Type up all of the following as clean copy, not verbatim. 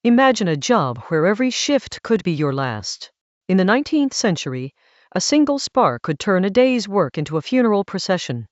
Imagine a job where every shift could be your last. In the 19th century, a single spark could turn a day's work into a funeral procession.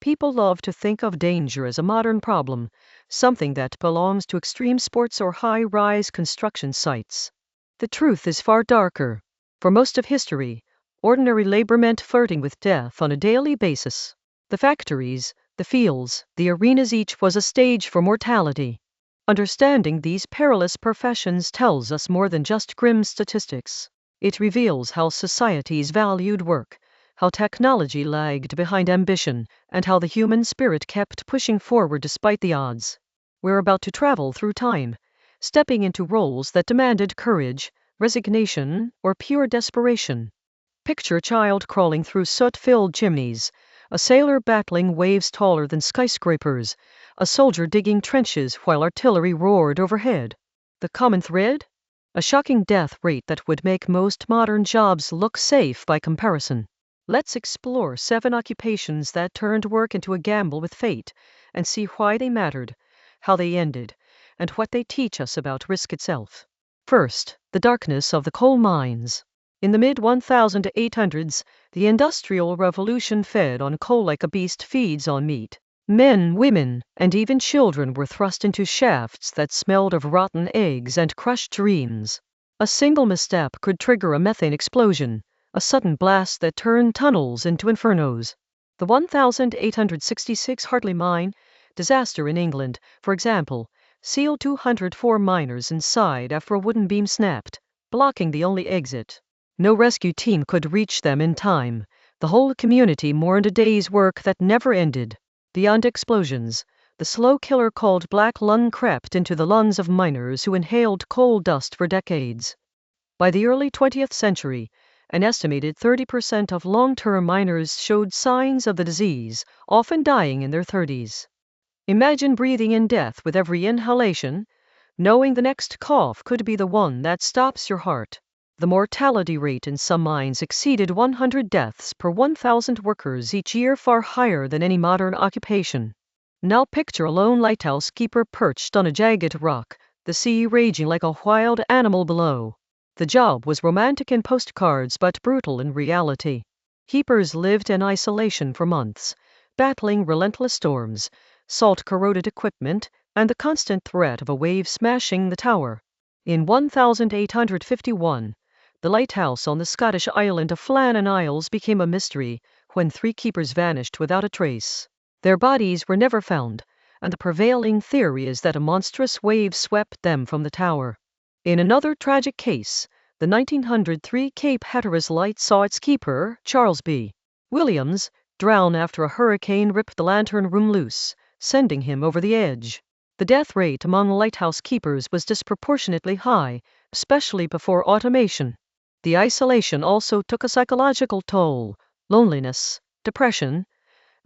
People love to think of danger as a modern problem, something that belongs to extreme sports or high-rise construction sites. The truth is far darker. For most of history, ordinary labor meant flirting with death on a daily basis. The factories, the fields, the arenas, each was a stage for mortality. Understanding these perilous professions tells us more than just grim statistics. It reveals how societies valued work, how technology lagged behind ambition, and how the human spirit kept pushing forward despite the odds. We're about to travel through time, stepping into roles that demanded courage, resignation, or pure desperation. Picture a child crawling through soot-filled chimneys, a sailor battling waves taller than skyscrapers, a soldier digging trenches while artillery roared overhead. The common thread? A shocking death rate that would make most modern jobs look safe by comparison. Let's explore 7 occupations that turned work into a gamble with fate, and see why they mattered, how they ended, and what they teach us about risk itself. First, the darkness of the coal mines. In the mid-1800s, the Industrial Revolution fed on coal like a beast feeds on meat. Men, women, and even children were thrust into shafts that smelled of rotten eggs and crushed dreams. A single misstep could trigger a methane explosion, a sudden blast that turned tunnels into infernos. The 1866 Hartley mine disaster in England, for example, sealed 204 miners inside after a wooden beam snapped, blocking the only exit. No rescue team could reach them in time. The whole community mourned a day's work that never ended. Beyond explosions, the slow killer called black lung crept into the lungs of miners who inhaled coal dust for decades. By the early 20th century, an estimated 30% of long-term miners showed signs of the disease, often dying in their 30s. Imagine breathing in death with every inhalation, knowing the next cough could be the one that stops your heart. The mortality rate in some mines exceeded 100 deaths per 1,000 workers each year, far higher than any modern occupation. Now picture a lone lighthouse keeper perched on a jagged rock, the sea raging like a wild animal below. The job was romantic in postcards but brutal in reality. Keepers lived in isolation for months, battling relentless storms, salt-corroded equipment, and the constant threat of a wave smashing the tower. In 1851, the lighthouse on the Scottish island of Flannan Isles became a mystery when 3 keepers vanished without a trace. Their bodies were never found, and the prevailing theory is that a monstrous wave swept them from the tower. In another tragic case, the 1903 Cape Hatteras Light saw its keeper, Charles B. Williams, drown after a hurricane ripped the lantern room loose, sending him over the edge. The death rate among lighthouse keepers was disproportionately high, especially before automation. The isolation also took a psychological toll: loneliness, depression,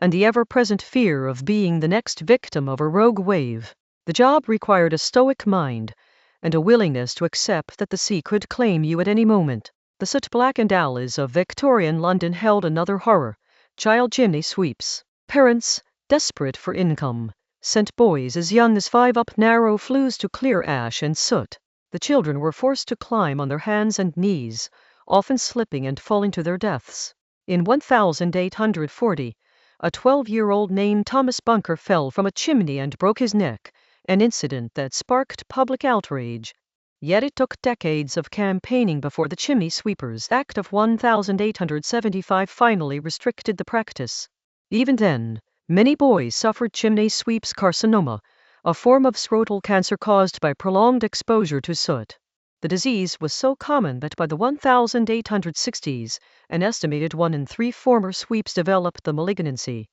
and the ever-present fear of being the next victim of a rogue wave. The job required a stoic mind and a willingness to accept that the sea could claim you at any moment. The soot-blackened alleys of Victorian London held another horror: child chimney sweeps. Parents, desperate for income, sent boys as young as 5 up narrow flues to clear ash and soot. The children were forced to climb on their hands and knees, often slipping and falling to their deaths. In 1840, a 12-year-old named Thomas Bunker fell from a chimney and broke his neck, an incident that sparked public outrage. Yet it took decades of campaigning before the Chimney Sweepers Act of 1875 finally restricted the practice. Even then, many boys suffered chimney sweeps carcinoma, a form of scrotal cancer caused by prolonged exposure to soot. The disease was so common that by the 1860s, an estimated 1 in 3 former sweeps developed the malignancy,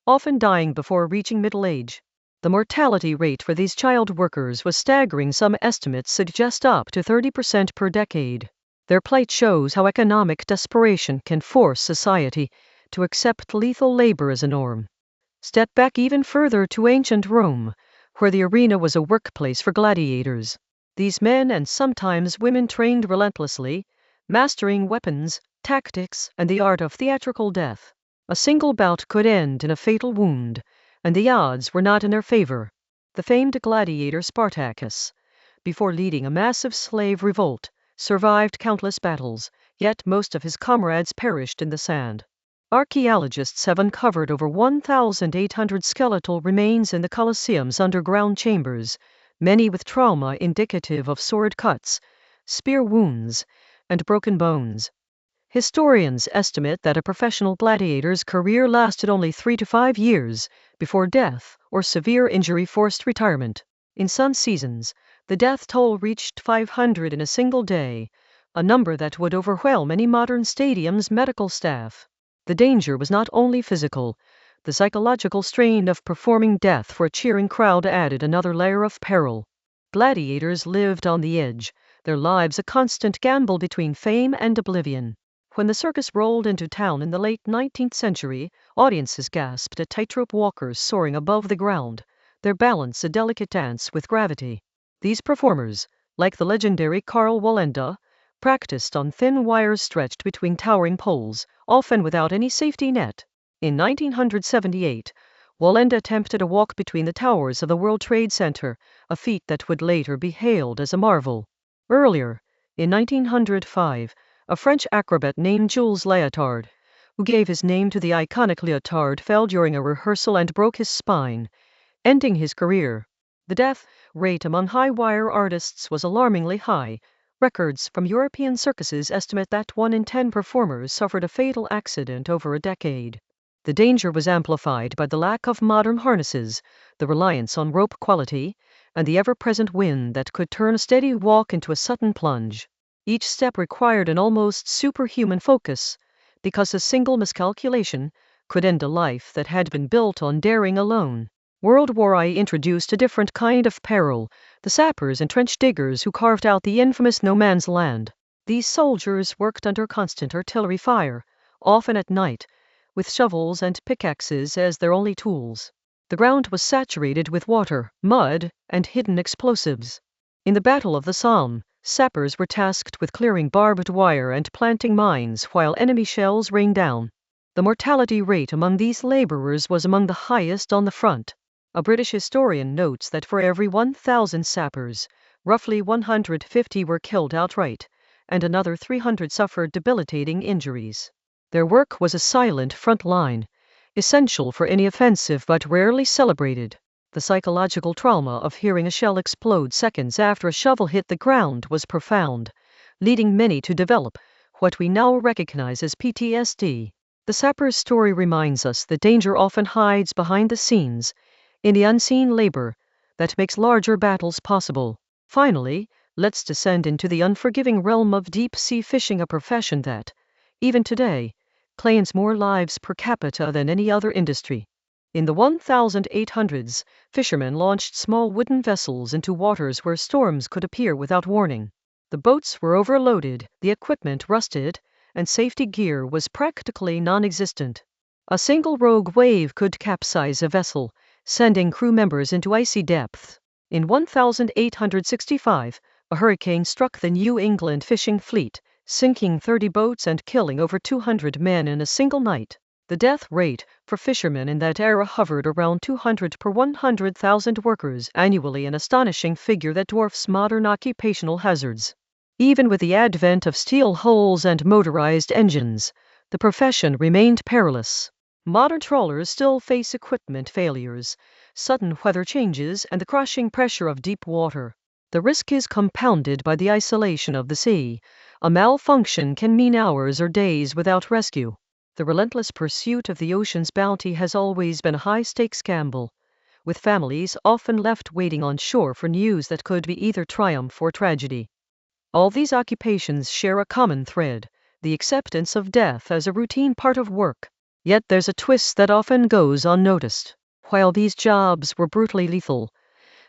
often dying before reaching middle age. The mortality rate for these child workers was staggering. Some estimates suggest up to 30% per decade. Their plight shows how economic desperation can force society to accept lethal labor as a norm. Step back even further to ancient Rome, where the arena was a workplace for gladiators. These men and sometimes women trained relentlessly, mastering weapons, tactics, and the art of theatrical death. A single bout could end in a fatal wound, and the odds were not in their favor. The famed gladiator Spartacus, before leading a massive slave revolt, survived countless battles, yet most of his comrades perished in the sand. Archaeologists have uncovered over 1,800 skeletal remains in the Colosseum's underground chambers, many with trauma indicative of sword cuts, spear wounds, and broken bones. Historians estimate that a professional gladiator's career lasted only 3 to 5 years before death or severe injury forced retirement. In some seasons, the death toll reached 500 in a single day, a number that would overwhelm any modern stadium's medical staff. The danger was not only physical. The psychological strain of performing death for a cheering crowd added another layer of peril. Gladiators lived on the edge, their lives a constant gamble between fame and oblivion. When the circus rolled into town in the late 19th century, audiences gasped at tightrope walkers soaring above the ground, their balance a delicate dance with gravity. These performers, like the legendary Karl Wallenda, practiced on thin wires stretched between towering poles, often without any safety net. In 1978, Wallenda attempted a walk between the towers of the World Trade Center, a feat that would later be hailed as a marvel. Earlier, in 1905, a French acrobat named Jules Léotard, who gave his name to the iconic leotard, fell during a rehearsal and broke his spine, ending his career. The death rate among high-wire artists was alarmingly high. Records from European circuses estimate that 1 in 10 performers suffered a fatal accident over a decade. The danger was amplified by the lack of modern harnesses, the reliance on rope quality, and the ever-present wind that could turn a steady walk into a sudden plunge. Each step required an almost superhuman focus, because a single miscalculation could end a life that had been built on daring alone. World War I introduced a different kind of peril, the sappers and trench diggers who carved out the infamous no man's land. These soldiers worked under constant artillery fire, often at night, with shovels and pickaxes as their only tools. The ground was saturated with water, mud, and hidden explosives. In the Battle of the Somme, sappers were tasked with clearing barbed wire and planting mines while enemy shells rained down. The mortality rate among these laborers was among the highest on the front. A British historian notes that for every 1,000 sappers, roughly 150 were killed outright, and another 300 suffered debilitating injuries. Their work was a silent front line, essential for any offensive but rarely celebrated. The psychological trauma of hearing a shell explode seconds after a shovel hit the ground was profound, leading many to develop what we now recognize as PTSD. The sapper's story reminds us that danger often hides behind the scenes, in the unseen labor that makes larger battles possible. Finally, let's descend into the unforgiving realm of deep-sea fishing, a profession that, even today, claims more lives per capita than any other industry. In the 1800s, fishermen launched small wooden vessels into waters where storms could appear without warning. The boats were overloaded, the equipment rusted, and safety gear was practically non-existent. A single rogue wave could capsize a vessel, sending crew members into icy depths. In 1865, a hurricane struck the New England fishing fleet, sinking 30 boats and killing over 200 men in a single night. The death rate for fishermen in that era hovered around 200 per 100,000 workers annually, an astonishing figure that dwarfs modern occupational hazards. Even with the advent of steel hulls and motorized engines, the profession remained perilous. Modern trawlers still face equipment failures, sudden weather changes, and the crushing pressure of deep water. The risk is compounded by the isolation of the sea. A malfunction can mean hours or days without rescue. The relentless pursuit of the ocean's bounty has always been a high-stakes gamble, with families often left waiting on shore for news that could be either triumph or tragedy. All these occupations share a common thread, the acceptance of death as a routine part of work. Yet there's a twist that often goes unnoticed. While these jobs were brutally lethal,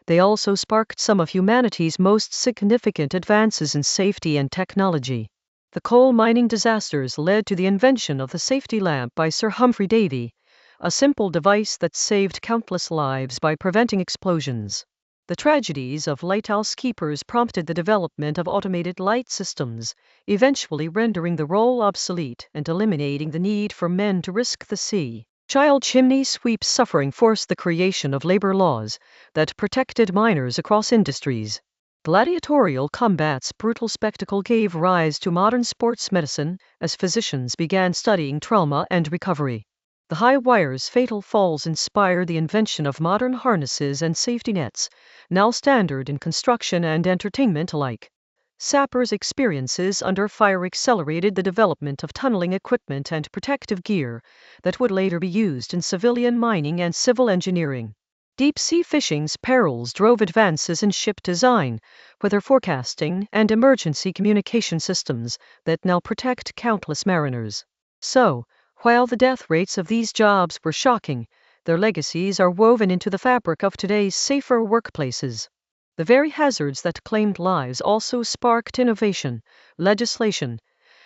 they also sparked some of humanity's most significant advances in safety and technology. The coal mining disasters led to the invention of the safety lamp by Sir Humphrey Davy, a simple device that saved countless lives by preventing explosions. The tragedies of lighthouse keepers prompted the development of automated light systems, eventually rendering the role obsolete and eliminating the need for men to risk the sea. Child chimney sweeps suffering forced the creation of labor laws that protected miners across industries. Gladiatorial combat's brutal spectacle gave rise to modern sports medicine as physicians began studying trauma and recovery. The high wire's fatal falls inspired the invention of modern harnesses and safety nets, now standard in construction and entertainment alike. Sappers' experiences under fire accelerated the development of tunneling equipment and protective gear that would later be used in civilian mining and civil engineering. Deep-sea fishing's perils drove advances in ship design, weather forecasting, and emergency communication systems that now protect countless mariners. So, while the death rates of these jobs were shocking, their legacies are woven into the fabric of today's safer workplaces. The very hazards that claimed lives also sparked innovation, legislation,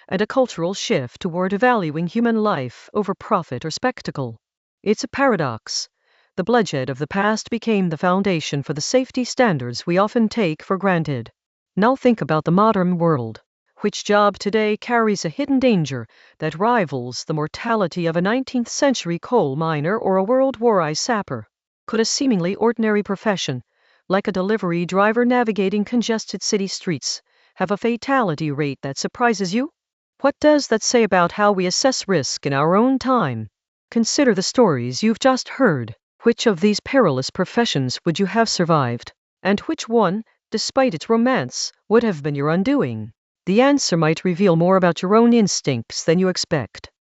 and a cultural shift toward valuing human life over profit or spectacle. It's a paradox. The bloodshed of the past became the foundation for the safety standards we often take for granted. Now think about the modern world. Which job today carries a hidden danger that rivals the mortality of a 19th century coal miner or a World War I sapper? Could a seemingly ordinary profession, like a delivery driver navigating congested city streets, have a fatality rate that surprises you? What does that say about how we assess risk in our own time? Consider the stories you've just heard. Which of these perilous professions would you have survived? And which one, despite its romance, would have been your undoing? The answer might reveal more about your own instincts than you expect.